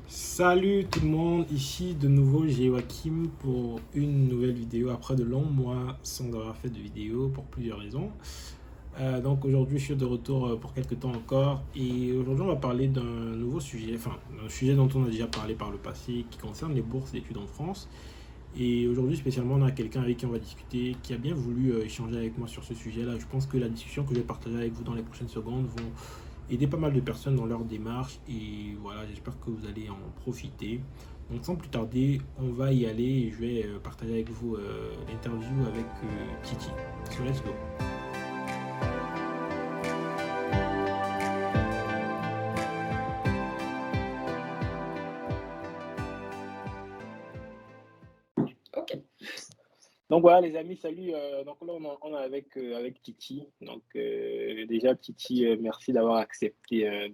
Salut tout le monde, ici de nouveau Joachim pour une nouvelle vidéo après de longs mois sans avoir fait de vidéo pour plusieurs raisons. Donc aujourd'hui je suis de retour pour quelques temps encore et aujourd'hui on va parler d'un nouveau sujet, enfin un sujet dont on a déjà parlé par le passé qui concerne les bourses d'études en France. Et aujourd'hui spécialement on a quelqu'un avec qui on va discuter qui a bien voulu échanger avec moi sur ce sujet-là. Je pense que la discussion que je vais partager avec vous dans les prochaines secondes vont aider pas mal de personnes dans leur démarche et voilà, j'espère que vous allez en profiter. Donc sans plus tarder, on va y aller et je vais partager avec vous l'interview avec Titi. So let's go. Ok. Donc voilà les amis, salut. Donc là on est avec Titi. Donc déjà Titi, merci d'avoir accepté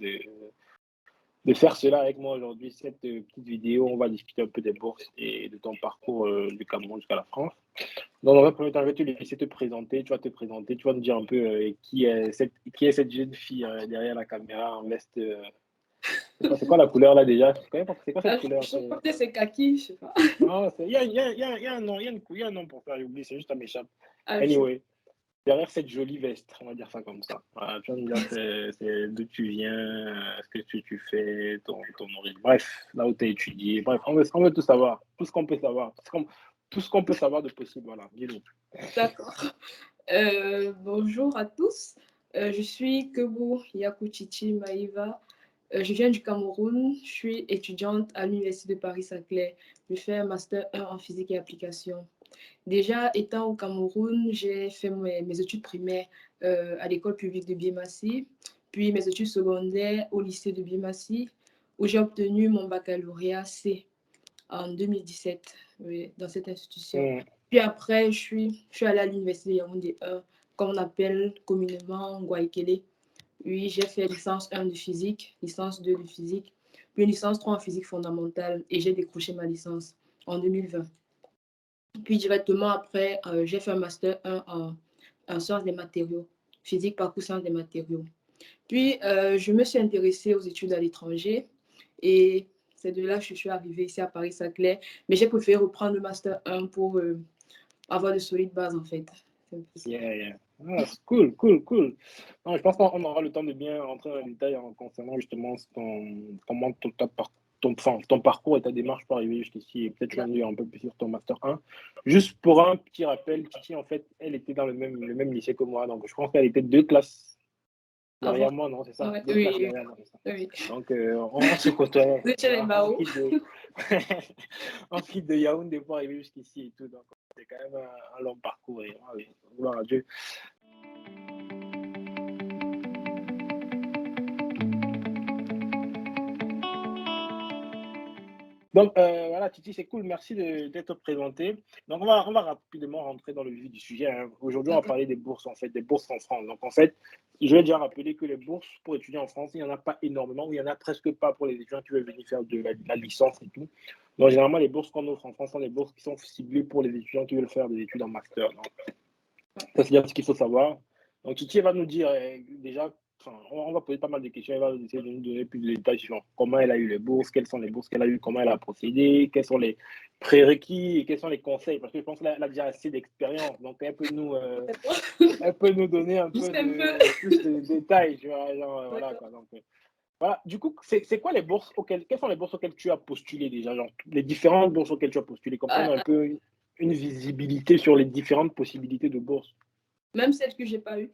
de faire cela avec moi aujourd'hui. Cette petite vidéo, on va discuter un peu des bourses et de ton parcours du Cameroun jusqu'à la France. Donc, dans un premier temps, je vais te laisser te présenter. Tu vas te présenter, tu vas nous dire un peu qui est cette jeune fille derrière la caméra en veste. C'est quoi la couleur là déjà? C'est quoi cette couleur? Je sais pas, peut-être c'est kaki, je sais pas. Non, il y a un nom, il y a un nom pour ça, j'ai oublié, c'est juste ça m'échappe. Ah, je sais Anyway, derrière cette jolie veste, on va dire ça comme ça. Voilà, tu vas nous dire c'est d'où tu viens, ce que tu fais, ton origine. Bref, là où tu as étudié. Bref, on veut tout savoir. Tout ce qu'on peut savoir. Tout ce qu'on peut savoir de possible. Voilà, dis-nous. D'accord. Bonjour à tous. Je suis Kebu Yakuchichi Maïva. Je viens du Cameroun. Je suis étudiante à l'Université de Paris-Saclay. Je fais un master 1 en physique et application. Déjà, étant au Cameroun, j'ai fait mes études primaires à l'école publique de Biémassi, puis mes études secondaires au lycée de Biémassi, où j'ai obtenu mon baccalauréat C en 2017, oui, dans cette institution. Hmm. Puis après, je suis allée à l'université de Yaoundé 1, comme on appelle communément Gwaikele. Oui, j'ai fait licence 1 de physique, licence 2 de physique, puis licence 3 en physique fondamentale, et j'ai décroché ma licence en 2020. Puis directement après, j'ai fait un master 1 en sciences des matériaux, physique parcours sciences des matériaux. Puis, je me suis intéressée aux études à l'étranger et c'est de là que je suis arrivée ici à Paris-Saclay. Mais j'ai préféré reprendre le master 1 pour avoir de solides bases en fait. C'est un peu ça. Yeah, yeah. Ah, c'est cool, cool, cool. Non, je pense qu'on aura le temps de bien rentrer dans les détails concernant justement comment ton parcours et ta démarche pour arriver jusqu'ici. Et peut-être tu vas nous dire un peu plus sur ton Master 1. Juste pour un petit rappel, Titi, en fait, elle était dans le même lycée que moi. Donc, je pense qu'elle était 2 classes Avant, derrière moi, non? C'est ça? ouais, 2 classes oui, derrière moi, c'est ça. oui. Donc, on se côtoyait. Vous étiez les Voilà, on barreaux. quitte de, on quitte de Yaoundé pour arriver jusqu'ici et tout. Donc, c'est quand même un long parcours. Et, ouais, gloire à Dieu. Donc voilà, Titi, c'est cool, merci d'être présenté. Donc on va rapidement rentrer dans le vif du sujet, hein. Aujourd'hui, on va D'accord. parler des bourses, en fait, des bourses en France. Donc en fait, je vais déjà rappeler que les bourses pour étudier en France, il n'y en a pas énormément, ou il n'y en a presque pas pour les étudiants qui veulent venir faire de la licence et tout. Donc généralement, les bourses qu'on offre en France sont des bourses qui sont ciblées pour les étudiants qui veulent faire des études en master. Donc ça, c'est déjà ce qu'il faut savoir. Donc, Titi va nous dire déjà, enfin, on va poser pas mal de questions. Elle va essayer de nous donner plus de détails sur comment elle a eu les bourses, quelles sont les bourses qu'elle a eues, comment elle a procédé, quels sont les prérequis et quels sont les conseils. Parce que je pense qu'elle a déjà assez d'expérience. Donc, elle peut nous donner un peu Juste un peu. plus de détails. Tu vois, genre, voilà, D'accord. quoi. Donc, voilà. Du coup, c'est quoi les bourses quelles sont les bourses auxquelles tu as postulé déjà? Genre, les différentes bourses auxquelles tu as postulé, comme ça, on a un peu une visibilité sur les différentes possibilités de bourses. Même celle que j'ai pas eue.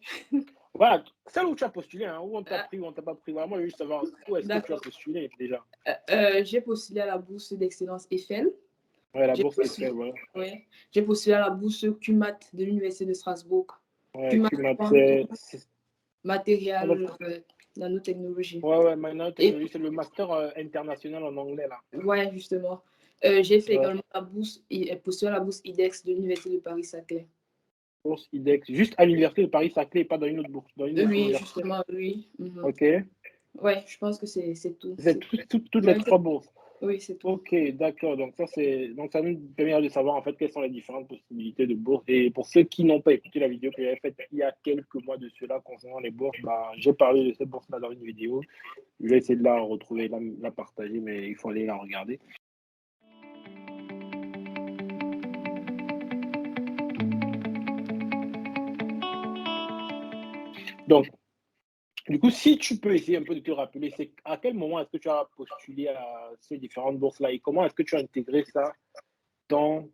Voilà, celle où tu as postulé, hein, où on t'a Ah, pris, où on t'a pas pris. Vraiment, je veux juste savoir où est-ce que tu as d'accord. postulé déjà. J'ai postulé à la bourse d'excellence Eiffel. Ouais, la J'ai bourse postulé, Eiffel, ouais. ouais. J'ai postulé à la bourse QMAT de l'Université de Strasbourg. Ouais, QMAT, QMAT, on va- matériel, nanotechnologie. ouais, ouais, maintenant, Et technologie, c'est le master international en anglais, là. ouais, justement. J'ai fait Ouais, également postulé à la bourse IDEX de l'Université de Paris-Saclay. bourse IDEX, juste à l'université de Paris-Saclay, pas dans une autre bourse, dans une autre Oui, université. justement, oui. Mhm. Ok. Ouais, je pense que c'est tout. C'est toutes les Ouais, 3 bourses. Oui, c'est tout. Ok, d'accord. Donc ça nous permet de savoir en fait quelles sont les différentes possibilités de bourse. Et pour ceux qui n'ont pas écouté la vidéo que j'avais faite il y a quelques mois de cela concernant les bourses, bah, j'ai parlé de cette bourse-là dans une vidéo. Je vais essayer de la retrouver, la partager, mais il faut aller la regarder. Donc, du coup, si tu peux essayer un peu de te rappeler, c'est à quel moment est-ce que tu as postulé à ces différentes bourses-là et comment est-ce que tu as intégré ça dans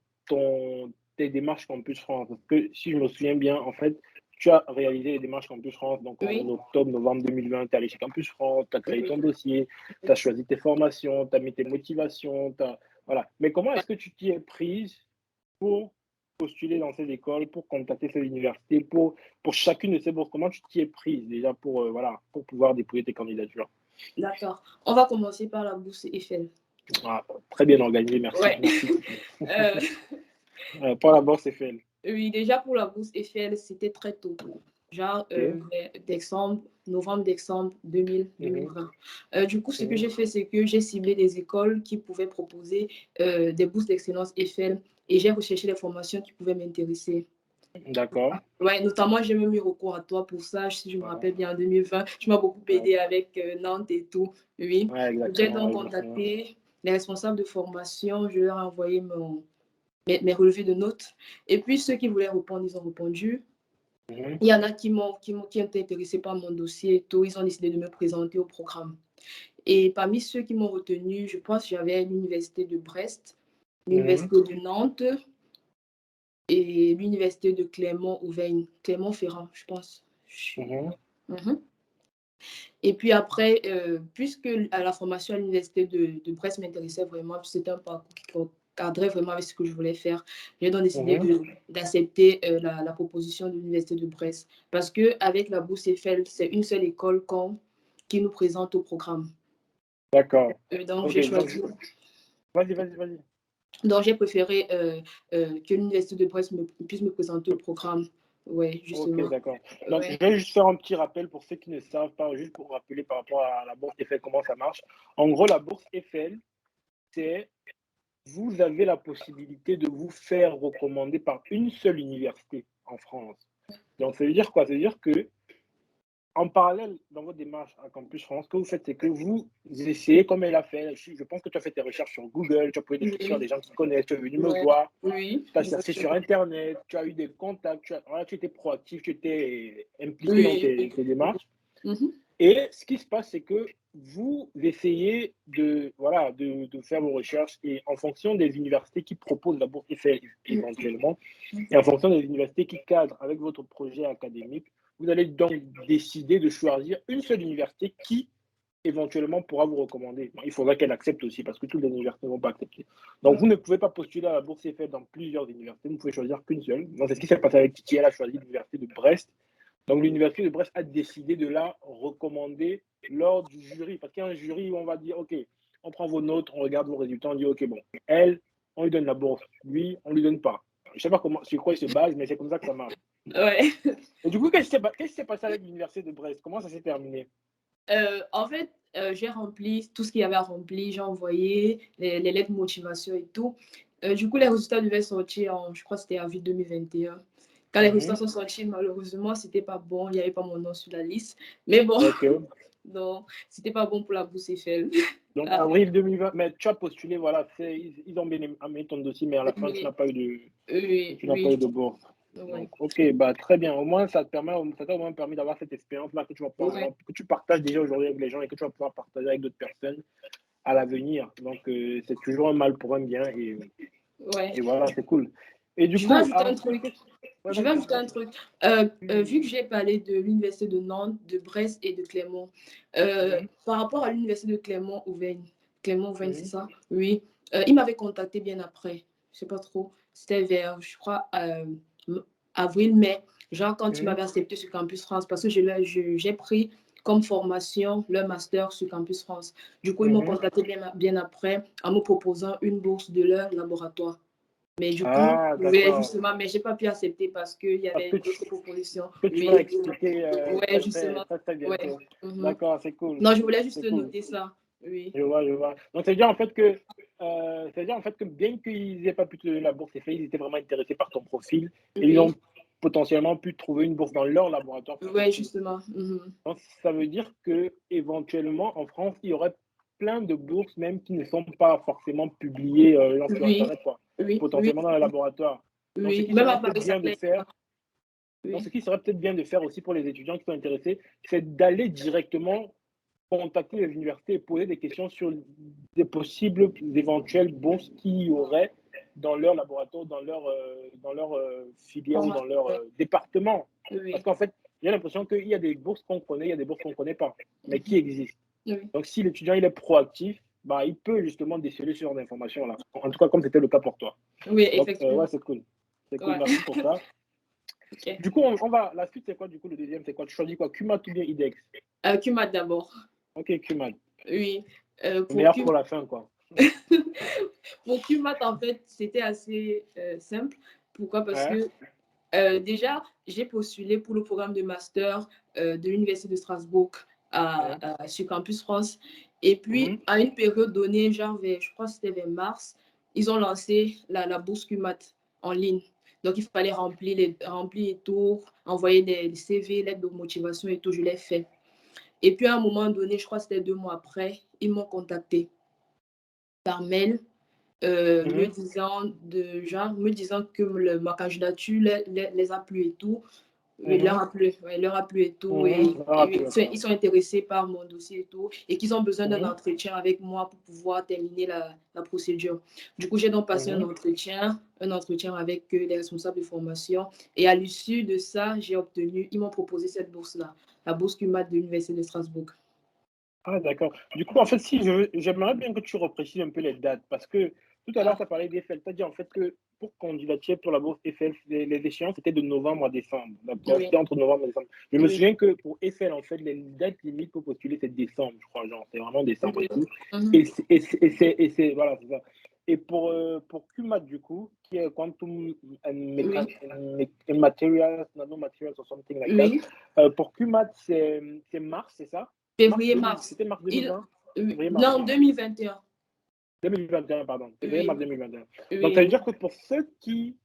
tes démarches Campus France? Parce que si je me souviens bien, en fait, tu as réalisé les démarches Campus France, donc en Oui, octobre, novembre 2020, tu es allé chez Campus France, tu as créé ton oui. dossier, tu as choisi tes formations, tu as mis tes motivations, voilà. Mais comment est-ce que tu t'y es prise pour postuler dans ces écoles, pour contacter ces universités, pour chacune de ces bourses? Comment tu t'y es prise déjà pour, voilà, pour pouvoir dépouiller tes candidatures? D'accord. On va commencer par la bourse Eiffel. Ah, très bien organisé, merci, Ouais. merci. Euh, Pour la bourse Eiffel. oui, déjà pour la bourse Eiffel, c'était très tôt. Genre Ok. novembre-décembre 2000, Mhm, 2020. Du coup, ce que mhm. j'ai fait, c'est que j'ai ciblé des écoles qui pouvaient proposer des bourses d'excellence Eiffel et j'ai recherché les formations qui pouvaient m'intéresser. D'accord. Ouais, notamment, j'ai même eu recours à toi pour ça, si je me Voilà. rappelle bien, en 2020. Tu m'as beaucoup Ouais, aidé avec Nantes et tout. Oui. ouais, J'ai exactement, donc ouais, je me souviens. contacté les responsables de formation. Je leur ai envoyé mes relevés de notes. Et puis, ceux qui voulaient répondre, ils ont répondu. Mhm, Il y en a qui ont été intéressés par mon dossier et tout. Ils ont décidé de me présenter au programme. Et parmi ceux qui m'ont retenu, je pense que j'avais l'université de Brest, mhm, l'université de Nantes et l'université de Clermont-Auvergne, Clermont-Ferrand, je pense. mhm. Mhm. Et puis après, puisque la formation à l'université de Brest m'intéressait vraiment, c'était un parcours qui cadrait vraiment avec ce que je voulais faire, j'ai donc décidé Mhm. d'accepter la proposition de l'université de Brest. Parce qu'avec la bourse Eiffel, c'est une seule école qui nous présente au programme. D'accord. Donc, Ok, j'ai donc, choisi. vas-y, vas-y, vas-y. Donc, j'ai préféré que l'université de Brest puisse me présenter au programme. Oui, Ok, justement. d'accord. Donc, je Ouais. vais juste faire un petit rappel pour ceux qui ne savent pas, juste pour rappeler par rapport à la bourse Eiffel, comment ça marche. En gros, la bourse Eiffel, c'est vous avez la possibilité de vous faire recommander par une seule université en France. Donc, ça veut dire quoi? Ça veut dire que en parallèle, dans votre démarche à Campus France, ce que vous faites, c'est que vous essayez, comme elle a fait, je pense que tu as fait tes recherches sur Google, tu as posé des questions à Oui, des gens qui connaissent, tu es venu me ouais, voir, oui, tu as cherché sur exactement. Internet, tu as eu des contacts, voilà, tu étais proactif, tu étais impliqué dans Oui. tes démarches. Mhm. Et ce qui se passe, c'est que vous essayez voilà, de faire vos recherches et en fonction des universités qui proposent la bourse Eiffel éventuellement, et en fonction des universités qui cadrent avec votre projet académique, vous allez donc décider de choisir une seule université qui éventuellement pourra vous recommander. Bon, il faudra qu'elle accepte aussi parce que toutes les universités ne vont pas accepter. Donc vous ne pouvez pas postuler à la bourse Eiffel dans plusieurs universités, vous ne pouvez choisir qu'une seule. Donc c'est ce qui s'est passé avec Titi, elle a choisi l'université de Brest. Donc l'université de Brest a décidé de la recommander lors du jury. Parce qu'il y a un jury où on va dire, OK, on prend vos notes, on regarde vos résultats, on dit, OK, bon, elle, on lui donne la bourse. Lui, on ne lui donne pas. Je ne sais pas sur quoi il se base, mais c'est comme ça que ça marche. Ouais. Et du coup, qu'est-ce qui s'est passé avec l'université de Brest? Comment ça s'est terminé? En fait, j'ai rempli tout ce qu'il y avait à remplir. J'ai envoyé les lettres de motivation et tout. Du coup, les résultats devaient sortir je crois que c'était avril 2021. Quand les résultats Mhm. sont sortis, malheureusement, c'était pas bon. Il n'y avait pas mon nom sur la liste. Mais bon, OK. non, c'était pas bon pour la bourse Eiffel. Donc, Ah, avril 2020, mais tu as postulé, voilà, ils ont bien amené ton dossier, mais à la fin, tu oui, n'as pas eu de, oui, tu n'as pas eu oui. de bourse. Ouais. Donc, ok, bah, très bien. Au moins, ça t'a au moins permis d'avoir cette expérience-là que tu vas pouvoir, Ouais. que tu partages déjà aujourd'hui avec les gens et que tu vas pouvoir partager avec d'autres personnes à l'avenir. Donc, c'est toujours un mal pour un bien Ouais. et voilà, c'est cool. Et du Je vais coup, ajouter un truc. ouais, Je vais vas-y, ajouter vas-y. un truc. Oui. Vu que j'ai parlé de l'université de Nantes, de Brest et de Clermont, Mhm, par rapport à l'université de Clermont-Auvergne, Clermont-Auvergne, c'est mhm, ça? Oui. Il m'avait contacté bien après. Je sais pas trop. C'était vers, je crois, avril, mai. Genre quand il mhm, m'avait accepté sur Campus France, parce que j'ai pris comme formation le master sur Campus France. Du coup, ils m'ont mhm. contacté bien après en me proposant une bourse de leur laboratoire. Mais du coup, Ah, oui, d'accord. justement, mais j'ai pas pu accepter parce qu'il y Parce avait d'autres propositions. que tu vas Oui, expliquer ouais, justement. très Ouais. bientôt. Mhm. D'accord, c'est cool. Non, je voulais juste C'est cool. noter ça. Oui, Je vois, je vois. Donc, c'est-à-dire en fait que, c'est-à-dire en fait que bien qu'ils n'aient pas pu te donner la bourse Eiffel, ils étaient vraiment intéressés par ton profil et ils oui, ont potentiellement pu trouver une bourse dans leur laboratoire pour ouais, toi. justement. Mhm. Donc, ça veut dire que éventuellement en France, il y aurait plein de bourses même qui ne sont pas forcément publiées, genre sur Oui, internet, quoi, oui, oui, potentiellement dans les laboratoires. Donc, ce oui. qui Même à serait peut-être Paris, ça bien de plaît. faire donc ce Oui. qui serait peut-être bien de faire aussi pour les étudiants qui sont intéressés, c'est d'aller directement contacter les universités et poser des questions sur des possibles éventuelles bourses qu'il y aurait dans leur laboratoire, dans leur filière ou dans Formation, leur ouais. département. Parce Oui, qu'en fait, j'ai l'impression qu'il y a des bourses qu'on connaît, il y a des bourses qu'on ne connaît pas, mais qui existent. oui, Donc, si l'étudiant il est proactif, bah, il peut justement déceler ce genre d'informations-là. En tout cas, comme c'était le cas pour toi. oui, Donc, ouais, effectivement. c'est cool. C'est cool, Ouais. merci pour ça. Ok. Du coup, on va. La suite, c'est quoi, du coup, le deuxième, c'est quoi? Tu choisis quoi? QMAT ou bien IDEX? QMAT d'abord. Ok, QMAT. Oui. Pour Meilleur QMAT, pour la fin, quoi. pour QMAT, en fait, c'était assez simple. Pourquoi? Parce Ouais. que déjà, j'ai postulé pour le programme de master de l'Université de Strasbourg Ouais. sur Campus France. Et puis, Mhm. à une période donnée, genre je crois que c'était vers mars, ils ont lancé la bourse QMAT en ligne. Donc, il fallait remplir et tout, envoyer des CV, lettres de motivation et tout. Je l'ai fait. Et puis, à un moment donné, je crois que c'était 2 mois après, ils m'ont contacté par mail Mhm. me disant que ma candidature les a plu et tout. Oui, Mhm. leur a plu et tout. Mhm. Ah, puis, Ils d'accord. sont intéressés par mon dossier et tout. Et qu'ils ont besoin d'un Mhm. entretien avec moi pour pouvoir terminer la procédure. Du coup, j'ai donc passé Mhm. un entretien avec les responsables de formation. Et à l'issue de ça, ils m'ont proposé cette bourse-là, la bourse QMAT de l'Université de Strasbourg. Ah, d'accord. Du coup, en fait, si j'aimerais bien que tu reprécises un peu les dates, parce que tout à l'heure, Ah, tu as parlé d'Eiffel. Tu as dit en fait que pour candidater pour la bourse Eiffel, les échéances étaient de novembre à décembre. D'accord? oui, C'était entre novembre et décembre. Je me oui, souviens que pour Eiffel, en fait, les dates limites pour postuler, c'est décembre, je crois. Genre, c'est vraiment décembre et oui. tout. Mhm. Voilà, c'est ça. Et pour QMAT, du coup, qui est Quantum Oui, and Materials, Nanomaterials or something like that, oui. pour QMAT, c'est mars, c'est ça? Mars 2000, Février-mars. c'était mars 2020? Février-mars Non, 2020. 2021. 2021, pardon. Février-mars Oui, 2021. Donc, ça veut oui, dire que pour ceux qui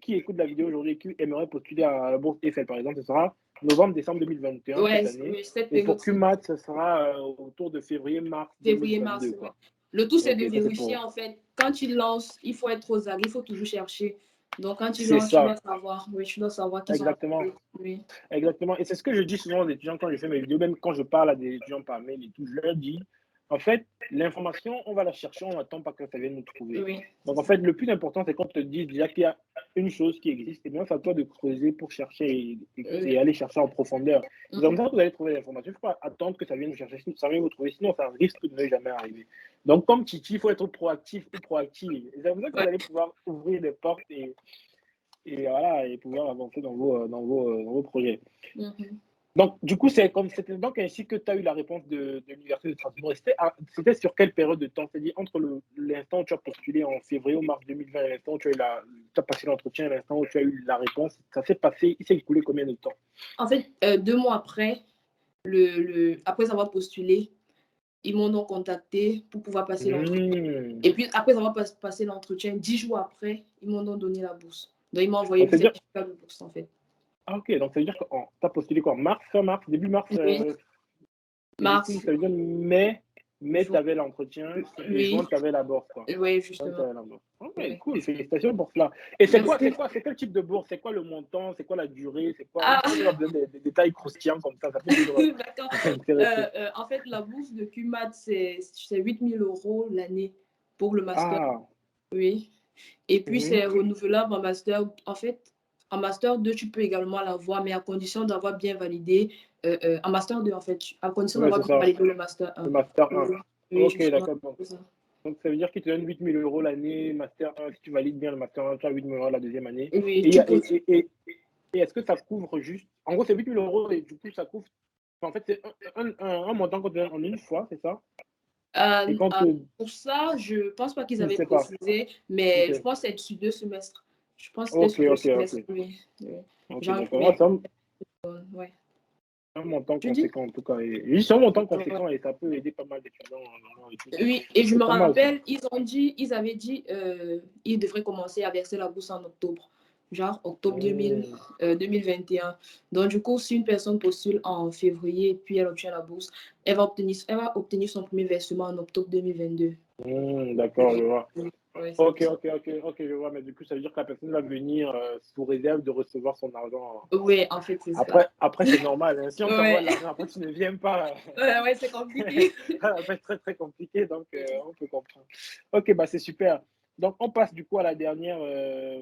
écoutent la vidéo aujourd'hui et qui aimeraient postuler à la bourse Eiffel, par exemple, ce sera novembre-décembre 2021 ouais, cette année. oui, cette Et pour période-ci. QMAT, ce sera autour de février-mars Février-mars, 2022, ouais. quoi. Le tout, c'est Ok, de ça c'est vérifier, pour. en fait, quand tu lances, il faut être aux aguets, il faut toujours chercher. Donc, quand tu C'est lances, tu dois ça, savoir, oui, tu dois savoir qui sont exactement. appelés. Oui, Exactement. Et c'est ce que je dis souvent aux étudiants quand je fais mes vidéos, même quand je parle à des étudiants par mail et tout, je leur dis, en fait, l'information, on va la chercher, on n'attend pas que ça vienne nous trouver. oui, c'est Donc, en ça. fait, le plus important, c'est qu'on te dise déjà qu'il y a une chose qui existe, et bien c'est à toi de creuser pour chercher et Oui. aller chercher en profondeur. C'est comme Mhm. ça que vous allez trouver l'information. Il ne faut pas attendre que ça vienne vous chercher, ça vienne vous trouver, sinon ça risque de ne jamais arriver. Donc, comme Titi, il faut être proactif ou proactive. Et c'est comme ça que vous Ouais. allez pouvoir ouvrir des portes et voilà, et pouvoir avancer dans vos projets. Mhm. Donc, du coup, c'était donc ainsi que tu as eu la réponse de l'Université de Strasbourg. Et c'était sur quelle période de temps? C'est-à-dire entre l'instant où tu as postulé en février ou mars 2020 et l'instant où tu as passé l'entretien et l'instant où tu as eu la réponse, ça s'est passé, il s'est écoulé combien de temps? En fait, 2 mois après, après avoir postulé, ils m'ont donc contacté pour pouvoir passer l'entretien. Hmm. Et puis, après avoir passé l'entretien, 10 jours après, ils m'ont donc donné la bourse. Donc, ils m'ont envoyé Donc, le c'est-à-dire, certificat de bourse, en fait. ah, ok, donc ça veut dire que tu as postulé quoi? Mars, fin mars, début mars, Oui, et du coup, mars, ça veut dire mai tu juin. avais l'entretien, et Oui, juin, tu avais la bourse, quoi. oui, Ouais, justement. t'as la bourse. Ok, Oui. cool, félicitations pour cela. Et Merci. c'est quel type de bourse? C'est quoi le montant? C'est quoi la durée? C'est quoi? Ah, Moi, j'ai pas besoin des détails croustillants comme ça peut toujours d'accord. intéresser. En fait, la bourse de QMAT, c'est 8 000 € l'année pour le master. Ah, Oui. Et puis, mhm. c'est renouvelable en master. En fait, en master 2 tu peux également l'avoir, mais à condition d'avoir bien validé. En master 2 en fait, à condition Ouais, d'avoir c'est bien ça, validé le master le 1. master Oui, 1. oui, Ok, justement. d'accord. Bon. C'est ça. Donc, ça veut dire qu'ils te donnent 8 000 € l'année, master 1. Si tu valides bien le master 1, tu as 8 000 € la deuxième année. Oui, Et, tu peux. et est-ce que ça couvre juste. En gros, c'est 8 000 € et du coup, ça couvre. En fait, c'est un montant qu'on te donne en une fois, c'est ça? Et quand te. Pour ça, je pense pas qu'ils Tu ne avaient sais pas. précisé, Ok, mais je pense que c'est sur 2 semestres. Je pense que c'était ok, sur deux ok, semestres, ok. oui. Oui. Ok, Genre, d'accord. mais, Ah, ouais. un montant Tu dis? conséquent en tout cas. Et juste un montant conséquent et ça peut aider pas mal d'étudiants et tout. Oui, et je C'est me pas mal ça. rappelle, ils avaient dit ils devraient commencer à verser la bourse en octobre, genre octobre 2021. Donc, du coup, si une personne postule en février, puis elle obtient la bourse, elle va obtenir son premier versement en octobre 2022. D'accord, je vois. Ouais, c'est Ok, ça. ok, je vois. Mais du coup, ça veut dire que la personne va venir sous réserve de recevoir son argent. Oui, en fait, c'est ça. Après c'est normal. Hein. Si on t'envoie Ouais, l'argent, après tu ne viens pas. ouais, c'est compliqué. Ça va être très, très compliqué. Donc, on peut comprendre. Ok, bah c'est super. Donc, on passe du coup à la dernière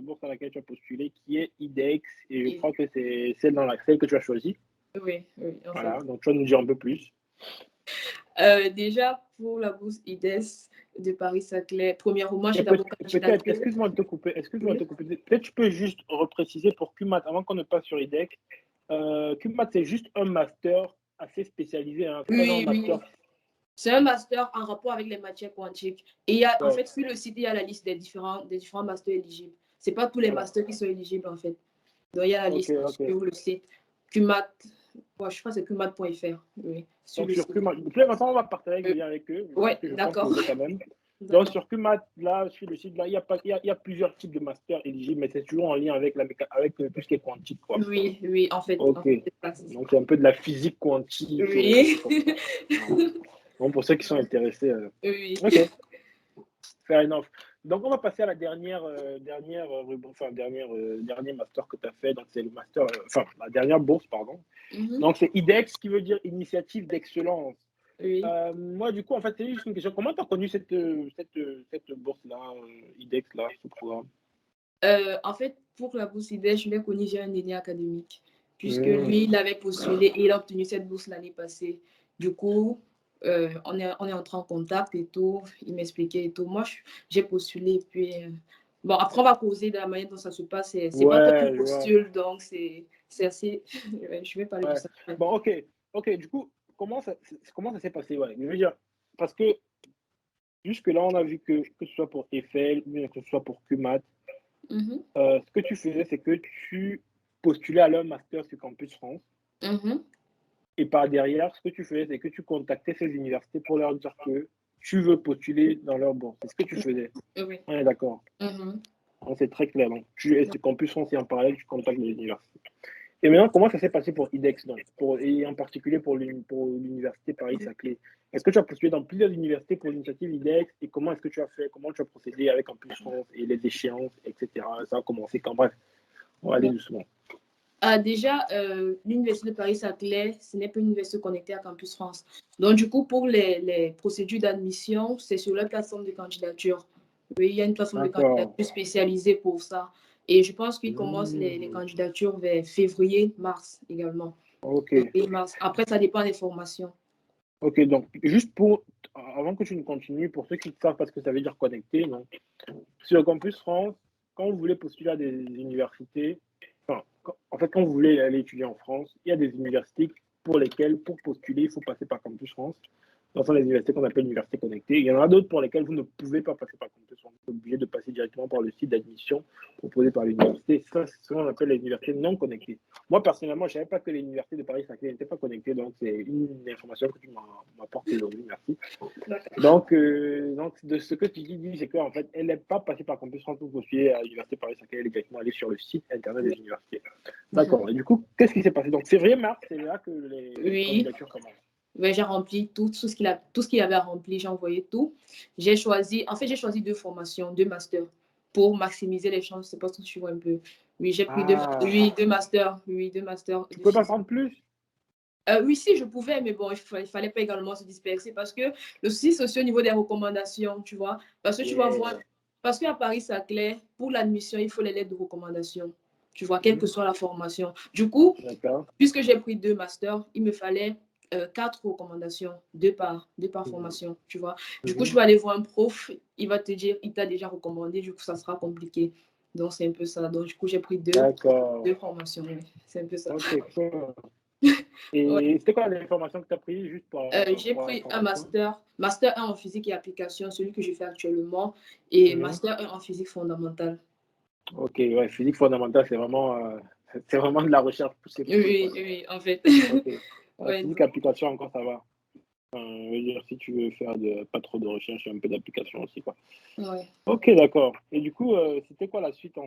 bourse à laquelle tu as postulé, qui est IDEX. Et je crois que c'est celle que tu as choisie. Oui, en fait. Voilà. Donc, tu vas nous dire un peu plus. Déjà, pour la bourse IDES de Paris-Saclay, premièrement, j'ai d'abord Peut-être, candidaté. excuse-moi de te couper. Oui. Peut-être tu peux juste repréciser pour QMAT, avant qu'on ne passe sur IDEX. QMAT, c'est juste un master assez spécialisé. Hein. C'est pas genre un master. C'est un master en rapport avec les matières quantiques. Et il y a, en Ouais. fait, sur le site, il y a la liste des différents masters éligibles. Ce n'est pas tous les masters qui sont éligibles, en fait. Donc, il y a la liste sur le site. QMAT, je crois que c'est QMAT.fr. Oui, Donc, sur QMAT, de toute façon, on va partager le lien avec eux. Oui, d'accord. Quand même. Donc, sur QMAT, là, sur le site, là, il y a plusieurs types de masters éligibles, mais c'est toujours en lien avec tout ce qui est quantique. Quoi. Oui, en fait. Ok. Donc, c'est un peu de la physique quantique. Oui. Voilà. Donc, pour ceux qui sont intéressés. Oui. Ok. Fair enough. Donc, on va passer à la dernier master que tu as fait. Donc, c'est le master, la dernière bourse, pardon. Donc, c'est IDEX, qui veut dire Initiative d'Excellence. Oui. Moi, du coup, en fait, c'est juste une question. Comment tu as connu cette bourse-là, IDEX-là, ce programme? En fait, pour la bourse IDEX, je l'ai connu, j'ai un aîné académique, puisque lui, il avait postulé et il a obtenu cette bourse l'année passée. Du coup, on est entré en contact et tout, il m'expliquait et tout. Moi, j'ai postulé et puis... bon, après, on va causer de la manière dont ça se passe. C'est pas toi qui postule, donc c'est assez... je vais parler de ça. Bon, ok. Du coup, comment ça s'est passé? Ouais. Je veux dire, parce que jusque-là, on a vu que ce soit pour Eiffel ou que ce soit pour QMAT, ce que tu faisais, c'est que tu postulais à leur master sur Campus France. Et par derrière, ce que tu faisais, c'est que tu contactais ces universités pour leur dire que tu veux postuler dans leur bourse. C'est ce que tu faisais. Oui. On est d'accord. C'est très clair. Donc, tu es sur Campus France et en parallèle, tu contactes les universités. Et maintenant, comment ça s'est passé pour IDEX, donc, et en particulier pour l'université Paris-Saclay? Est-ce que tu as postulé dans plusieurs universités pour l'initiative IDEX et comment est-ce que tu as fait? Comment tu as procédé avec Campus France et les échéances, etc. Ça a commencé quand? Bref, on va aller doucement. Déjà, l'université de Paris-Saclay, ce n'est pas une université connectée à Campus France. Donc, du coup, pour les procédures d'admission, c'est sur leur plateforme de candidature. Oui, il y a une plateforme de candidature spécialisée pour ça. Et je pense qu'ils commencent les candidatures vers février-mars également. Ok. Mars. Après, ça dépend des formations. Ok, donc, juste avant que tu ne continues, pour ceux qui ne savent pas ce que ça veut dire connecté, donc, sur Campus France, quand vous voulez postuler à des universités, quand vous voulez aller étudier en France, il y a des universités pour lesquelles, pour postuler, il faut passer par Campus France. Ce sont les universités qu'on appelle universités connectées. Il y en a d'autres pour lesquelles vous ne pouvez pas passer par Campus France. Vous êtes obligé de passer directement par le site d'admission proposé par l'université. Ça, c'est ce qu'on appelle les universités non connectées. Moi, personnellement, je ne savais pas que les universités de Paris-Saclay n'étaient pas connectées, donc c'est une information que tu m'apportes aujourd'hui. Merci. Donc, de ce que tu dis, c'est qu'en fait, elle n'est pas passée par Campus France pour postuler à l'université Paris-Saclay, elle est directement allée sur le site internet des universités. D'accord. Et du coup, qu'est-ce qui s'est passé? Donc, février-mars, c'est là que les candidatures commencent. Ouais, j'ai rempli tout ce qu'il avait à remplir, j'ai envoyé tout. J'ai choisi 2 formations, 2 masters pour maximiser les chances. C'est pas ce que tu vois un peu. Oui, j'ai pris 2 masters. Oui, 2 masters. Tu ne peux pas prendre plus? Oui, si, je pouvais, mais bon, il fallait pas également se disperser parce que le souci, c'est aussi au niveau des recommandations, tu vois. Parce que tu vas voir, parce qu'à Paris-Saclay, pour l'admission, il faut les lettres de recommandation, tu vois, quelle que soit la formation. Du coup, puisque j'ai pris 2 masters, il me fallait 4 recommandations, 2 par formation, tu vois. Du coup, je vais aller voir un prof, il va te dire, il t'a déjà recommandé, du coup, ça sera compliqué. Donc, c'est un peu ça. Donc, du coup, j'ai pris 2 formations. C'est un peu ça. Ok, cool. Et c'était quoi les formations que tu as prises juste pour j'ai pris un master 1 en physique et application, celui que je fais actuellement, et master 1 en physique fondamentale. Ok, ouais, physique fondamentale, c'est vraiment de la recherche poussée. Oui, en fait. Ok. Ouais, Physique application, encore, ça va. Je veux dire, si tu veux faire pas trop de recherche, un peu d'application aussi, quoi. ouais. Ok, d'accord. Et du coup, c'était quoi la suite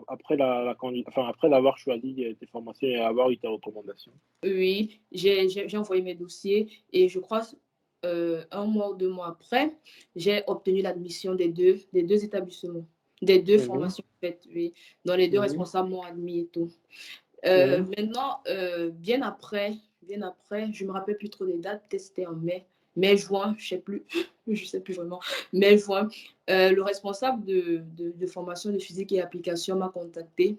après après d'avoir choisi tes formations et avoir eu tes recommandations? Oui, j'ai envoyé mes dossiers et je crois 1 mois ou 2 mois après, j'ai obtenu l'admission des deux établissements, des deux Mhm, formations en fait, oui, dont les deux mhm, responsables m'ont admis et tout. mhm. Maintenant, bien après, je me rappelle plus trop des dates, peut-être c'était en mai, juin, je sais plus vraiment, mai, juin, le responsable de formation de physique et application m'a contacté.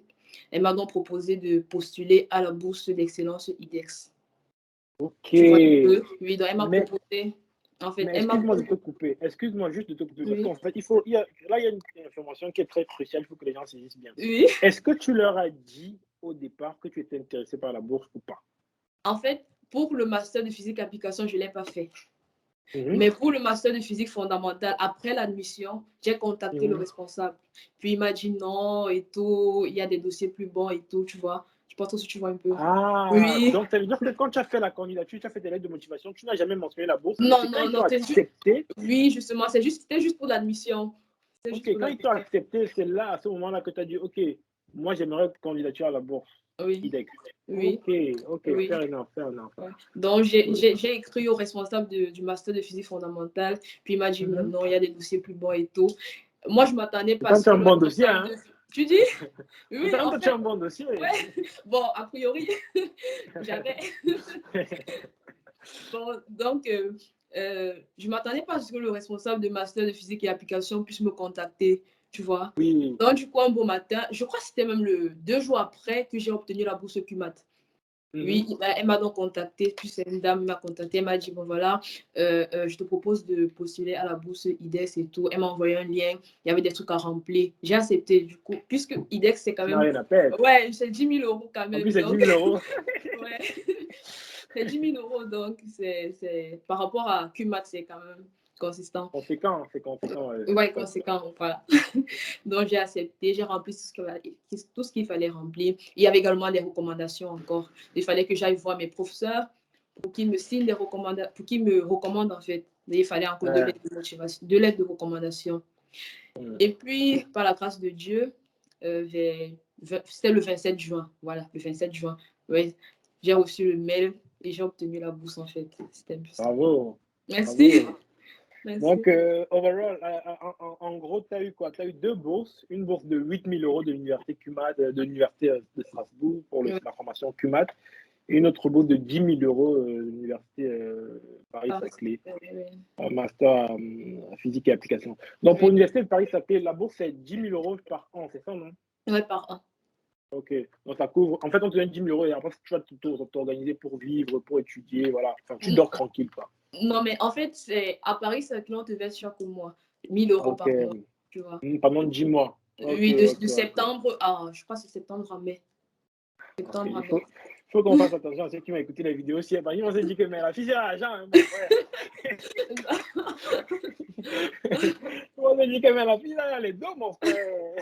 Elle m'a donc proposé de postuler à la bourse d'excellence IDEX. Ok. Tu vois un peu? Oui, donc elle m'a Mais, proposé, en fait, mais elle m'a excuse-moi de te proposé, couper. Excuse-moi juste de te couper. Parce oui, qu'en fait, là, il y a une information qui est très cruciale. Il faut que les gens saisissent bien. oui. Est-ce que tu leur as dit au départ que tu étais intéressé par la bourse ou pas? En fait, pour le master de physique application, je ne l'ai pas fait. Mhm, Mais pour le master de physique fondamentale, après l'admission, j'ai contacté le mhm. responsable. Puis il m'a dit non et tout, il y a des dossiers plus bons et tout, tu vois. Je pense que si tu vois un peu. Ah, Oui. donc ça veut dire que quand tu as fait la candidature, tu as fait tes lettres de motivation, tu n'as jamais mentionné la bourse, mais Non, c'est quand non, ils t'ont non, c'est juste. accepté. Oui, justement, c'était juste pour l'admission. C'était Ok, juste pour quand ils t'ont l'admission. accepté, c'est là, à ce moment-là, que tu as dit, ok, moi j'aimerais candidature à la bourse Oui, IDEX. oui, Ok, ok, oui. fair enough, fair enough. Ouais. Donc, j'ai écrit au responsable du master de physique fondamentale. Puis il m'a dit non, Mhm. non, il y a des dossiers plus bons et tout. Moi, je m'attendais Pourtant, parce tu as que un le bon dossier, responsable hein? de. Tu dis? Oui, Pourtant, en toi, tu as fait, un bon dossier. ouais. Bon, a priori, j'avais. Bon, donc, je ne m'attendais pas à ce que le responsable de master de physique et application puisse me contacter, tu vois. Oui. Donc, du coup, un beau matin, je crois que c'était même 2 jours après que j'ai obtenu la bourse QMAT. Oui, Mhm. elle m'a donc contacté, puis c'est une dame qui m'a contacté, elle m'a dit, bon voilà, je te propose de postuler à la bourse IDEX et tout. Elle m'a envoyé un lien, il y avait des trucs à remplir. J'ai accepté du coup, puisque IDEX c'est quand Tu n'as même, rien à perdre. ouais, c'est 10 000 € quand En plus, même, c'est 10 donc, 000 euros. ouais, c'est 10 000 €, donc par rapport à QMAT, c'est quand même consistant. Conséquent, c'est conséquent. Ouais, Ouais, tout à fait. conséquent, voilà. Donc, j'ai accepté, j'ai rempli tout ce qu'il fallait remplir. Il y avait également des recommandations encore. Il fallait que j'aille voir mes professeurs pour qu'ils me signent des recommandations, pour qu'ils me recommandent en fait. Et il fallait encore 2 Ouais. lettres de motivation, 2 lettres de recommandation. Mhm. Et puis, par la grâce de Dieu, c'était le 27 juin. Voilà, le 27 juin. Ouais, j'ai reçu le mail et j'ai obtenu la bourse en fait. C'était un peu ça. Bravo. Merci. Bravo. Merci. Donc, overall, en gros, tu as eu quoi? Tu as eu deux bourses. Une bourse de 8 000 euros de l'université CUMAD, de l'université de Strasbourg pour Ouais. la formation CUMAD. Et une autre bourse de 10 000 euros de l'université Paris-Saclay, master physique et application. Donc, pour Oui. l'université de Paris-Saclay, la bourse, c'est 10 000 euros par an, c'est ça, non? Ouais, par an. Ok. Donc, ça couvre. En fait, on te donne 10 000 euros et après, tu vas t'organiser pour vivre, pour étudier. Voilà. Enfin, tu dors tranquille, quoi. Non, mais en fait, c'est à Paris, c'est que l'on te verse chaque mois. 1 000 € Ok. par mois, tu vois. Pendant 10 mois. Ok, Oui, de ok, ok. septembre à, je crois que c'est septembre à mai. Ok, Septembre à il mai. faut qu'on fasse attention à ceux qui m'ont écouté la vidéo. Si on s'est dit que mais la fille, c'est l'argent, hein, mon frère. On s'est dit que mais la fille, là, elle est dos, mon frère.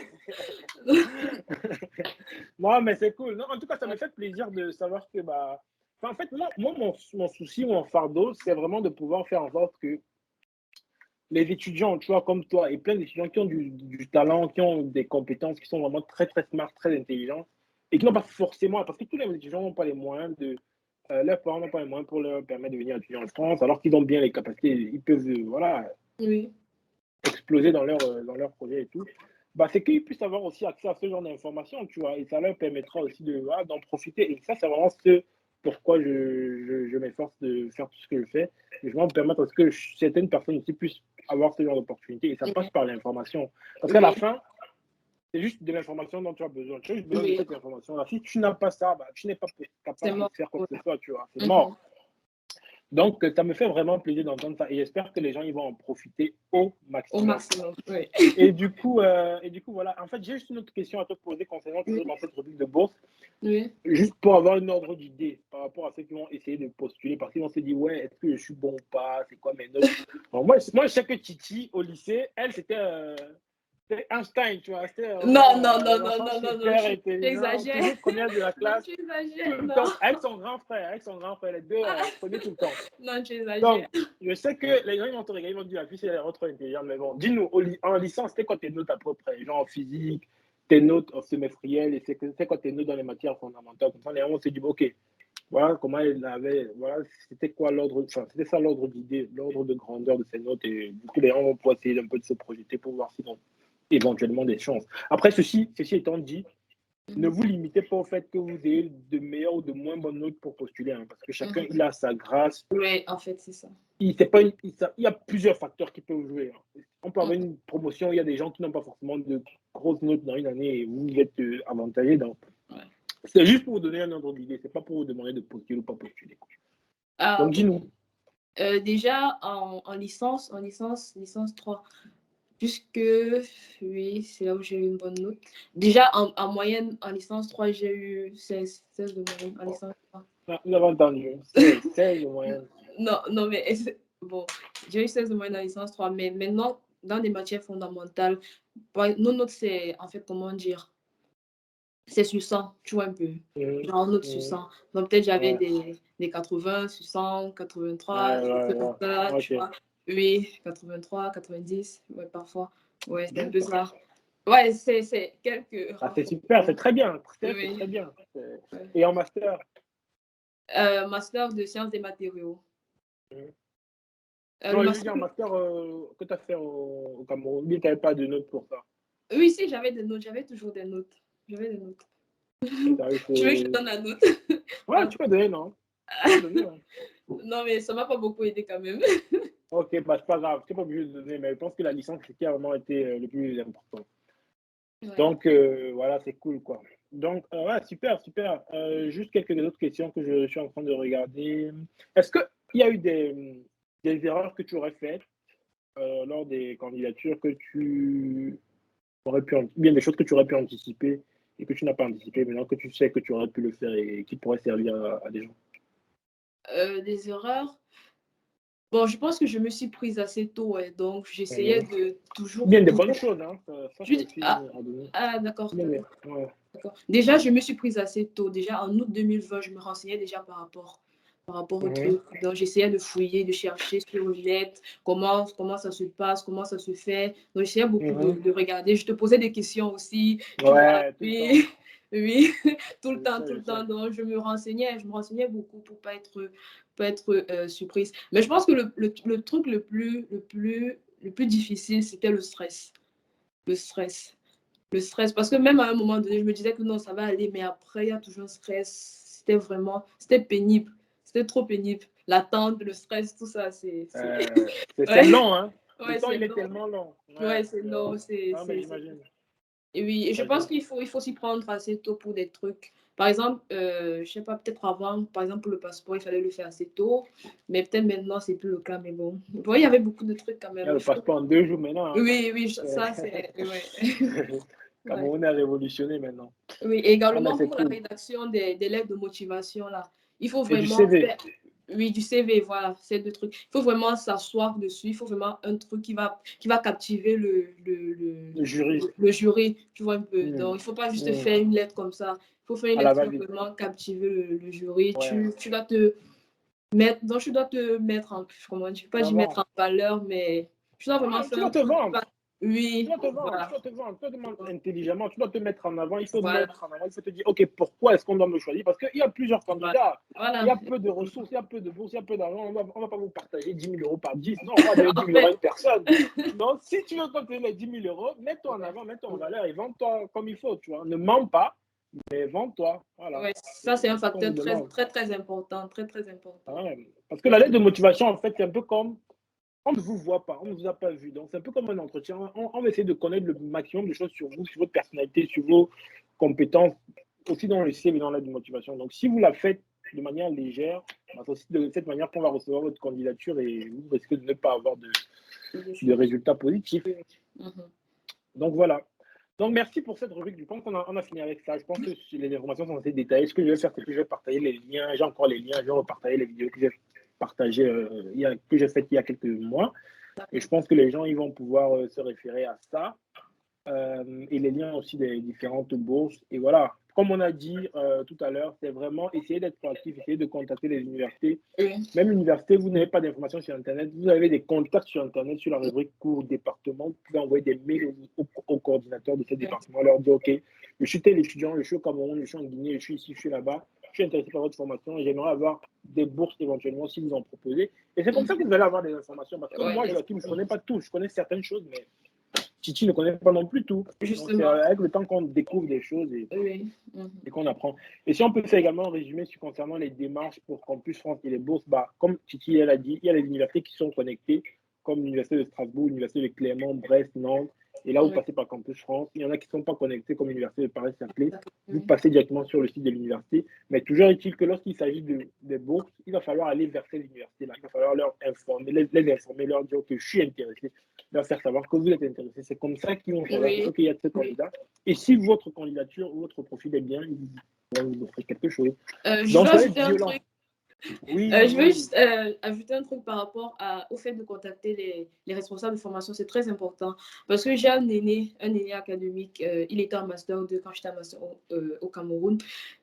Non, mais c'est cool. Non, en tout cas, ça me fait plaisir de savoir que, bah, enfin, en fait, moi mon souci, mon fardeau, c'est vraiment de pouvoir faire en sorte que les étudiants, tu vois, comme toi, et plein d'étudiants qui ont du talent, qui ont des compétences, qui sont vraiment très, très smart, très intelligents, et qui n'ont pas forcément, parce que tous les étudiants n'ont pas les moyens leurs parents n'ont pas les moyens pour leur permettre de venir étudier en France, alors qu'ils ont bien les capacités, ils peuvent, voilà, Oui, exploser dans leur projet et tout. Bah, c'est qu'ils puissent avoir aussi accès à ce genre d'informations, tu vois, et ça leur permettra aussi voilà, d'en profiter. Et ça, c'est vraiment ce pourquoi je m'efforce de faire tout ce que je fais. Et je vais me permettre à ce que certaines personnes aussi puissent avoir ce genre d'opportunités. Et ça passe par l'information. Parce qu'à la oui, fin, c'est juste de l'information dont tu as besoin. Tu as juste besoin de oui. cette information-là. Si tu n'as pas ça, bah, tu n'es pas C'est capable de mort. faire quoi Ouais. que ce soit, tu vois. C'est Mhm. mort. Donc, ça me fait vraiment plaisir d'entendre ça. Et j'espère que les gens ils vont en profiter au Au maximum. maximum. Oui. Et du coup, voilà. En fait, j'ai juste une autre question à te poser concernant toujours dans cette rubrique de bourse, Oui. juste pour avoir une ordre d'idée par rapport à ceux qui vont essayer de postuler, parce qu'ils vont se dire, ouais, est-ce que je suis bon ou pas, c'est quoi mes notes. Alors, moi, je sais que Titi, au lycée, elle, C'était Einstein, tu vois. Non, non, non, non, l'enfant non, non, non, super tu intelligent, exagères. toujours première de la Non, classe, tu tout exagères, le non. temps, avec son grand frère, les deux Ah, premiers tout le temps. non, tu Donc, exagères. je sais que les gens ils vont te regarder, ils vont te dire la fille, c'est vraiment trop intelligente, mais bon, dis-nous, en licence, c'était quoi tes notes à peu près? Genre en physique, tes notes en semestriel, et c'est quoi tes notes dans les matières fondamentales? Comme ça, les gens vont se dire, ok, voilà comment elle avait, voilà, c'était quoi l'ordre, enfin, c'était ça l'ordre d'idée, l'ordre de grandeur de ces notes, et du coup, les gens vont pouvoir essayer un peu de se projeter pour voir s'ils ont éventuellement des chances. Après, ceci étant dit, ne vous limitez pas au fait que vous ayez de meilleures ou de moins bonnes notes pour postuler, hein, parce que chacun, il a sa grâce. Oui, en fait, c'est ça. Il y a plusieurs facteurs qui peuvent jouer, hein. On peut avoir une promotion où il y a des gens qui n'ont pas forcément de grosses notes dans une année et vous êtes avantagé. Donc, Ouais. c'est juste pour vous donner un ordre d'idée. C'est pas pour vous demander de postuler ou pas postuler. Donc, dis-nous. Déjà, en licence 3, puisque, oui, c'est là où j'ai eu une bonne note. Déjà, en moyenne, en licence 3, j'ai eu 16 de moyenne en licence 3. Vous avez entendu. 16 de moyenne. Non, non, mais bon, j'ai eu 16 de moyenne en licence 3, mais maintenant, dans des matières fondamentales, nos notes, c'est, en fait, comment dire, c'est sur 100, tu vois un peu. Genre, note sur 100. Donc, peut-être j'avais des 80 sur 100, 83, comme ça, tu vois. Oui, 83, 90, ouais, parfois. Ouais, c'est un peu ça. Ouais, c'est quelques Ah, c'est super, c'est très bien. C'est Oui. très bien. Ouais. Et en master? Master de sciences des matériaux. Non, Le je veux dire, master... en master que tu as fait au Cameroun, mais tu n'avais pas de notes pour ça. Oui, si, j'avais des notes. J'avais toujours des notes. J'avais des notes. Tu veux que je te donne la note? Ouais, tu peux donner, non? Tu peux donner, hein. Non, mais ça m'a pas beaucoup aidé quand même. Ok, bah, c'est pas grave, tu n'es pas obligé de donner, mais je pense que la licence, c'est qui a vraiment été le plus important. Ouais. Donc, voilà, c'est cool, quoi. Donc, ouais, super, super. Juste quelques autres questions que je suis en train de regarder. Est-ce qu'il y a eu des erreurs que tu aurais faites lors des candidatures que tu aurais pu, bien des choses que tu aurais pu anticiper et que tu n'as pas anticipé, maintenant que tu sais que tu aurais pu le faire et qui pourraient servir à des gens? Des erreurs. Bon, je pense que je me suis prise assez tôt, ouais, donc j'essayais de toujours. Bien des bonnes choses, hein. Ça c'est aussi Ah, à donner. d'accord, Bien, d'accord. ouais. Déjà, je me suis prise assez tôt. Déjà, en août 2020, je me renseignais déjà par rapport au truc. Donc, j'essayais de fouiller, de chercher sur le net comment ça se passe, comment ça se fait. Donc, j'essayais beaucoup de regarder. Je te posais des questions aussi. Tu vois, Ouais, tout le temps. oui, oui, tout le Je temps, sais, tout je le sais. temps. Donc, je me renseignais beaucoup pour pas être surprise. Mais je pense que le truc le plus difficile, c'était le stress. Le stress. Le stress, parce que même à un moment donné, je me disais que non, ça va aller, mais après, il y a toujours un stress. C'était pénible. C'était trop pénible. L'attente, le stress, tout ça, c'est C'est ouais. long, hein. Le Ouais, temps, c'est il est long. tellement long. Ouais, c'est long. Ah, mais j'imagine. Et oui, et je pense J'imagine. qu'il faut s'y prendre assez tôt pour des trucs. Par exemple, je sais pas, peut-être avant, par exemple, pour le passeport, il fallait le faire assez tôt, mais peut-être maintenant, c'est plus le cas, mais bon. Bon, il y avait beaucoup de trucs quand Il y a même. le passeport en 2 jours maintenant, hein. Oui, oui, ça, c'est... Ouais. Ouais. Cameroun a révolutionné maintenant. Oui, et Ah, mais également c'est pour la cool. rédaction des lettres de motivation, là. Il faut Et du vraiment CV. faire, oui, du CV, voilà, c'est deux trucs. Il faut vraiment s'asseoir dessus. Il faut vraiment un truc qui va captiver Le jury. le jury, tu vois un peu. Donc, il ne faut pas juste faire une lettre comme ça. Il faut faire une À la lettre qui va va-vite. vraiment captiver le jury. Ouais. Tu dois te mettre, donc tu dois te mettre en, comment dire, pas dire mettre Avant. en valeur, mais tu dois vraiment Ah, tu faire un dois te truc. vendre. Tu Oui, dois te vendre, tu voilà, dois te vendre, tu dois te vendre intelligemment, tu dois te mettre en avant, il faut te voilà, mettre en avant, il faut te dire, OK, pourquoi est-ce qu'on doit me choisir? Parce qu'il y a plusieurs voilà, candidats, il y voilà. a peu de ressources, il y a peu de bourses, il y a peu d'argent, on va pas vous partager 10 000 euros par 10, non, on va donner 10 En 000 euros à fait, une personne. Donc, si tu veux continuer les 10 000 euros, mets-toi en avant, mets-toi en valeur et vends-toi comme il faut, tu vois. Ne mens pas, mais vends-toi, voilà. ouais, ça, c'est un C'est ce qu'on vous facteur très, demande. très, très important. Très, très important. Ouais. Parce que la lettre de motivation, en fait, c'est un peu comme on ne vous voit pas, on ne vous a pas vu. Donc, c'est un peu comme un entretien. On va essayer de connaître le maximum de choses sur vous, sur votre personnalité, sur vos compétences, aussi dans le CV et dans l'aide de motivation. Donc, si vous la faites de manière légère, c'est aussi de cette manière qu'on va recevoir votre candidature et vous risquez de ne pas avoir de résultats positifs. Donc, voilà. Donc, merci pour cette rubrique. Je pense qu'on a fini avec ça. Je pense que les informations sont assez détaillées. Ce que je vais faire, c'est que je vais partager les liens. J'ai encore les liens. Je vais repartager les vidéos que j'ai partagées, que j'ai faites il y a quelques mois. Et je pense que les gens ils vont pouvoir se référer à ça et les liens aussi des différentes bourses. Et voilà, comme on a dit tout à l'heure, c'est vraiment essayer d'être proactif, essayer de contacter les universités. Oui, Même l'université, vous n'avez pas d'informations sur Internet, vous avez des contacts sur Internet, sur la rubrique cours département, vous pouvez envoyer des mails au coordinateur de ce oui, département, leur dire, OK, je suis tel étudiant, je suis au Cameroun, je suis en Guinée, je suis ici, je suis là-bas, je suis intéressé par votre formation et j'aimerais avoir des bourses éventuellement si vous en proposez. Et c'est comme ça que vous allez avoir des informations, parce que moi, ouais, Joachim, je ne connais pas tout, je connais certaines choses, mais Titi ne connaît pas non plus tout. Donc, c'est justement, avec le temps qu'on découvre des choses oui. et qu'on apprend. Et si on peut faire également un résumé concernant les démarches pour Campus France et les bourses, bah, comme Titi elle a dit, il y a les universités qui sont connectées, comme l'Université de Strasbourg, l'Université de Clermont, Brest, Nantes. Et là, vous Oui, passez par Campus France. Il y en a qui ne sont pas connectés, comme l'Université de Paris-Saclay. Vous oui, passez directement sur le site de l'université. Mais toujours est-il que lorsqu'il s'agit des bourses, il va falloir aller vers ces universités-là. Il va falloir leur informer, les informer, leur dire que je suis intéressé, leur faire savoir que vous êtes intéressé. C'est comme ça qu'ils vont savoir oui, qu'il y a ce candidat. Et si votre candidature ou votre profil est bien, ils vont vous offrir quelque chose. Je veux Donc, ça va être ajouter un violent. truc. Oui, Je veux oui. juste ajouter un truc par rapport au fait de contacter les responsables de formation. C'est très important parce que j'ai un aîné académique. Il était en master 2 quand j'étais en master au Cameroun.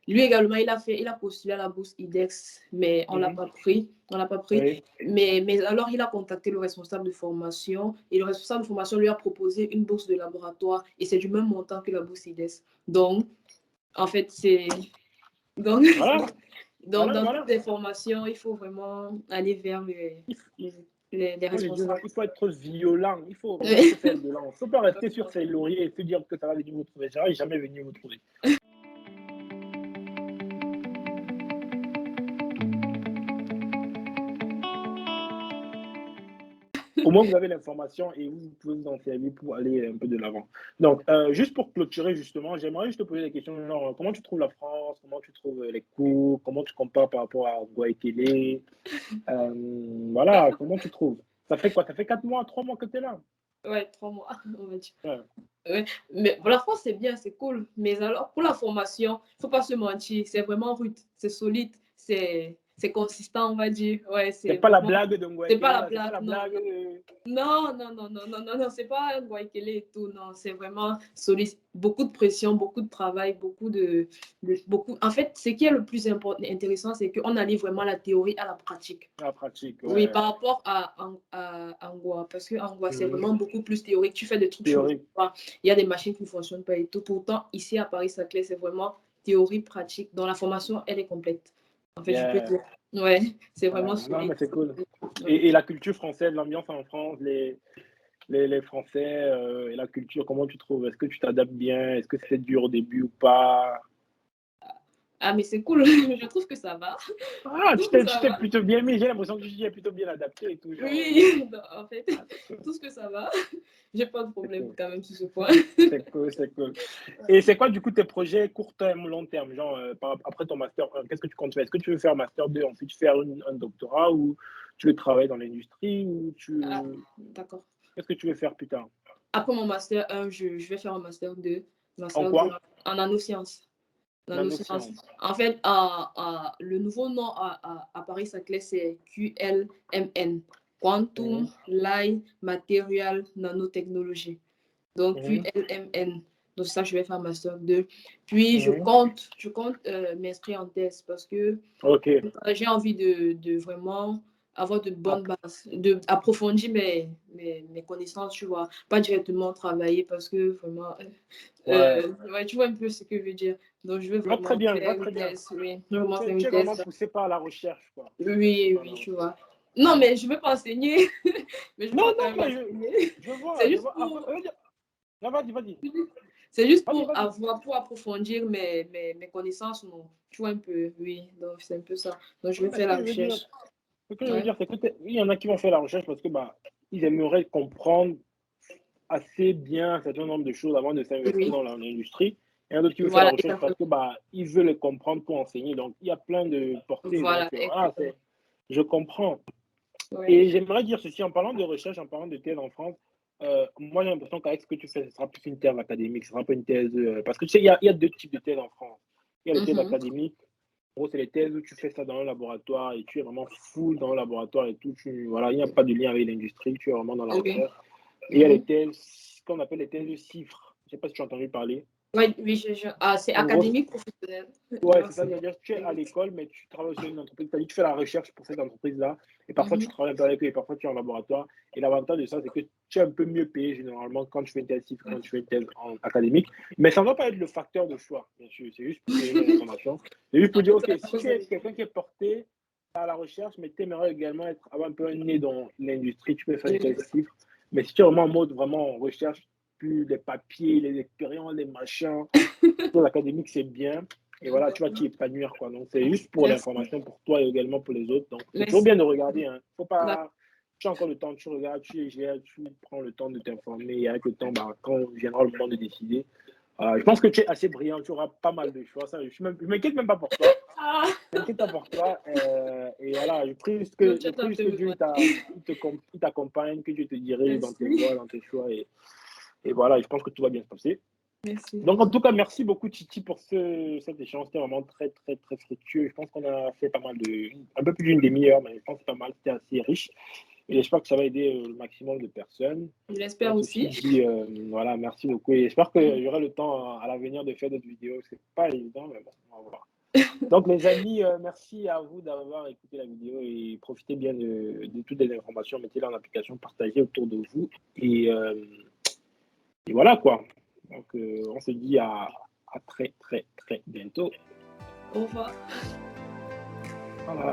Lui également, il a postulé à la bourse IDEX, mais on l'a pas pris. On l'a pas pris. Oui. Mais alors, il a contacté le responsable de formation et le responsable de formation lui a proposé une bourse de laboratoire et c'est du même montant que la bourse IDEX. Donc, en fait, c'est... Donc, Voilà, Donc, voilà, dans voilà. toutes les formations, il faut vraiment aller vers Il, il- les moi, je dis, responsables. il faut être violent. Il faut vraiment se faire violent. Il ne faut pas rester sur ses lauriers et se dire que ça va venir vous trouver. Ça va jamais venir vous trouver. Au moins, vous avez l'information et vous pouvez vous en servir pour aller un peu de l'avant. Donc, juste pour clôturer, justement, j'aimerais juste te poser des questions, genre, comment tu trouves la France, comment tu trouves les cours, comment tu compares par rapport à Guayaquil, voilà, comment tu trouves? Ça fait quoi? Ça fait 4 mois, 3 mois que tu es là? Ouais, 3 mois, on va dire. Ouais. Ouais. Mais pour la France, c'est bien, c'est cool. Mais alors, pour la formation, il ne faut pas se mentir. C'est vraiment rude, c'est solide, c'est consistant, on va dire. Ouais, C'est c'est pas la vraiment. blague de C'est pas Guayaquil, la là, c'est pas blague, la non. blague de... Non, non, non, non, non, non, non, c'est pas un Guaykele et tout, non, c'est vraiment solide. Beaucoup de pression, beaucoup de travail, beaucoup. En fait, ce qui est le plus intéressant, c'est qu'on allie vraiment la théorie à la pratique. la pratique, Oui, ouais. par rapport à Angoua, parce que Angoua, c'est Mhm. vraiment beaucoup plus théorique. Tu fais des trucs, tu ne Théorique. pas. Il y a des machines qui ne fonctionnent pas et tout. Pourtant, ici à Paris-Saclay, c'est vraiment théorie, pratique. Donc, la formation, elle est complète. En fait, je peux Yeah. dire. Ouais, c'est Ouais. vraiment Non, mais solide. c'est cool. Ouais. Et la culture française, l'ambiance en France, les Français et la culture, comment tu trouves? Est-ce que tu t'adaptes bien? Est-ce que c'était dur au début ou pas? Ah, mais c'est cool. Je trouve que ça va. Je Ah, trouve que tu ça t'es va. plutôt bien mis. J'ai l'impression que tu t'y es plutôt bien adapté et tout. Genre, Oui, non, en fait, ah, c'est cool. tout ce que ça va. J'ai pas de C'est problème cool. quand même sur ce point. C'est cool, c'est cool. Et c'est quoi, du coup, tes projets court terme, long terme? Genre, après ton master 1, qu'est-ce que tu comptes faire? Est-ce que tu veux faire master 2, ensuite faire un doctorat ou tu veux travailler dans l'industrie ou Ah, d'accord. qu'est-ce que tu veux faire plus tard? Après mon master 1, je vais faire un master 2. En Master 2 quoi? en nanosciences. Nanosciences. Nanosciences. En fait, le nouveau nom à Paris-Saclay, c'est QLMN. Quantum Mhm. Light Material Nanotechnology. Donc, Mhm. QLMN. Donc, ça, je vais faire master 2. Puis, Mhm. je compte m'inscrire en thèse parce que Ok. j'ai envie de vraiment avoir de bonnes Ap- bases, d'approfondir mes connaissances, tu vois. Pas directement travailler parce que vraiment, Ouais. ouais, tu vois un peu ce que je veux dire. Donc, je veux Je vois très vraiment bien, je vois faire une très bien. thèse, oui. Je veux vraiment faire Tu une es vraiment thèse. poussé par la recherche, quoi. Oui, Par la oui, tu recherche. vois. Non, mais je ne veux pas enseigner, mais je Non, veux non, quand même mais enseigner. je vois, C'est je juste vois. Après, pour non, vas-y, vas-y. C'est juste Vas-y, pour vas-y. pour approfondir mes connaissances, non. Tu vois un peu, oui. Donc, c'est un peu ça. Donc, je Ouais, vais mais faire la recherche. ce que je veux Ouais. dire, c'est que il y en a qui vont faire la recherche parce que bah, ils aimeraient comprendre assez bien un certain nombre de choses avant de s'investir Oui. dans l'industrie. Et il y en a d'autres qui veulent faire la Voilà, recherche parce exactement. que bah, ils veulent les comprendre pour enseigner. Donc, il y a plein de portées. Donc, Voilà, voilà, exactement. je comprends. Ouais. Et j'aimerais dire ceci en parlant de recherche, en parlant de thèse en France. Moi, j'ai l'impression qu'avec ce que tu fais, ce sera plus une thèse académique, ce sera pas une thèse. Parce que tu sais, il y a deux types de thèses en France. Il y a les thèses Mhm. académiques. En gros, c'est les thèses où tu fais ça dans un laboratoire et tu es vraiment full dans le laboratoire et tout. Voilà, il n'y a pas de lien avec l'industrie, tu es vraiment dans la Ok. recherche. Et il y a les Mhm. thèses, ce qu'on appelle les thèses chiffres. Je ne sais pas si tu as entendu parler. Oui, c'est En gros, académique professionnel. ouais, c'est Merci. ça, c'est-à-dire que tu es à l'école, mais tu travailles aussi dans une entreprise. C'est-à-dire que tu fais la recherche pour cette entreprise-là, et parfois tu travailles un peu avec eux, et parfois tu es en laboratoire. Et l'avantage de ça, c'est que tu es un peu mieux payé généralement quand tu fais une thèse, quand tu fais une thèse en académique. Mais ça ne doit pas être le facteur de choix, bien sûr. C'est juste pour te donner une information. C'est juste pour dire, OK, si tu es quelqu'un qui est porté à la recherche, mais tu aimerais également avoir un peu un nez dans l'industrie, tu peux faire une thèse chiffre. Mais si tu es vraiment en mode vraiment recherche, plus les papiers, les expériences, les machins, l'académique, c'est bien. Et voilà, tu vas t'y épanouir, quoi. Donc, c'est juste pour Merci. l'information pour toi et également pour les autres. Donc, c'est toujours Merci. bien de regarder. Hein. Faut D'accord. pas... Tu as encore le temps, tu regardes, tu prends le temps de t'informer. Et avec le temps, bah, quand viendra le moment de décider, je pense que tu es assez brillant, tu auras pas mal de choix. Ça, je ne m'inquiète même pas pour toi. Ah, Je m'inquiète pas pour toi. Et voilà, je prie juste donc, tu que, es en train de Dieu il t'accompagne, que Dieu te dirige dans tes Merci. voies, dans tes choix. Et voilà, je pense que tout va bien se passer. Merci. Donc, en tout cas, merci beaucoup, Titi, pour cet échange. C'était vraiment très, très, très fructueux. Je pense qu'on a fait pas mal un peu plus d'une demi-heure, mais je pense que pas mal. C'était assez riche. Et j'espère que ça va aider le maximum de personnes. Je l'espère aussi. Voilà, merci beaucoup. Et j'espère que j'aurai le temps à l'avenir de faire d'autres vidéos. C'est pas évident, mais bon, on va voir. Donc, les amis, merci à vous d'avoir écouté la vidéo et profitez bien de toutes les informations. Mettez-les en application, partagez autour de vous. Et voilà, quoi. Donc, on se dit à très, très, très bientôt. Au revoir. Voilà.